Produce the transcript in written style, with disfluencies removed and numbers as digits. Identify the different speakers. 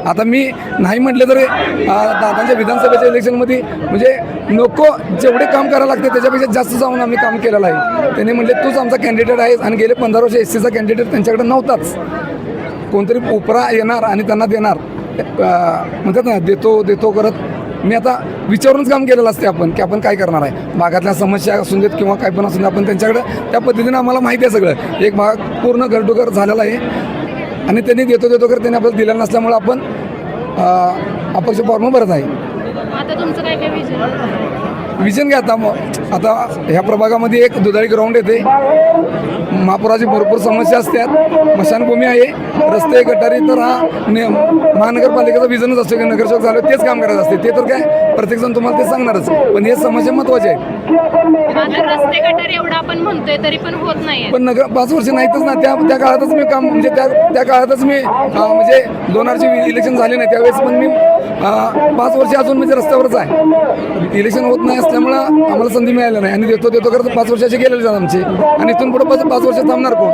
Speaker 1: आता मी नाही म्हटलं तरी दादांच्या विधानसभेच्या इलेक्शनमध्ये म्हणजे नको जेवढे काम करायला लागते त्याच्यापेक्षा जास्त जाऊन आम्ही काम केलेलं आहे. त्यांनी म्हटले तूच आमचा कॅन्डिडेट आहेस आणि गेले 15 वर्ष SCचा कॅन्डिडेट त्यांच्याकडे नव्हताच. कोणतरी उपरा येणार आणि त्यांना देणार म्हणतात ना, देतो करत मी आता विचारूनच काम केलेलं असते आपण की आपण काय करणार आहे. भागातल्या समस्या असून देत किंवा काय पण असून देत आपण त्यांच्याकडं त्या पद्धतीने आम्हाला माहिती आहे सगळं. एक भाग पूर्ण घरटुघर झालेला आहे आणि त्यांनी देतो कर त्यांनी आपल्याला दिलेलं नसल्यामुळे आपण अपक्ष फॉर्म भरत आहे.
Speaker 2: आता तुमचं काय
Speaker 1: विजन घ्या. आता ह्या प्रभागामध्ये एक दुधाळी ग्राउंड येते, महापुराची भरपूर समस्या असतात, स्मशानभूमी आहे, रस्ते गटारी. तर हा महानगरपालिकेचा विजनच असतो की नगरसेवक झालं तेच काम करायचं असते. ते तर काय प्रत्येकजण तुम्हाला ते सांगणारच, पण हे समस्या महत्त्वाच्या आहेत.
Speaker 2: रस्ते गटारी एवढा आपण म्हणतोय तरी पण होत नाही.
Speaker 1: पण 5 वर्ष नाहीतच ना. त्या काळातच मी काम म्हणजे त्या काळातच मी म्हणजे 2000ची इलेक्शन झाले नाही त्यावेळेस पण मी 5 वर्ष अजून म्हणजे रस्त्यावरच आहे. इलेक्शन होत नाही असल्यामुळं आम्हाला संधी मिळाली नाही आणि देतो करत 5 वर्षाचे गेलेले जात आमचे आणि इथून पुढे 5 वर्ष थांबणार कोण.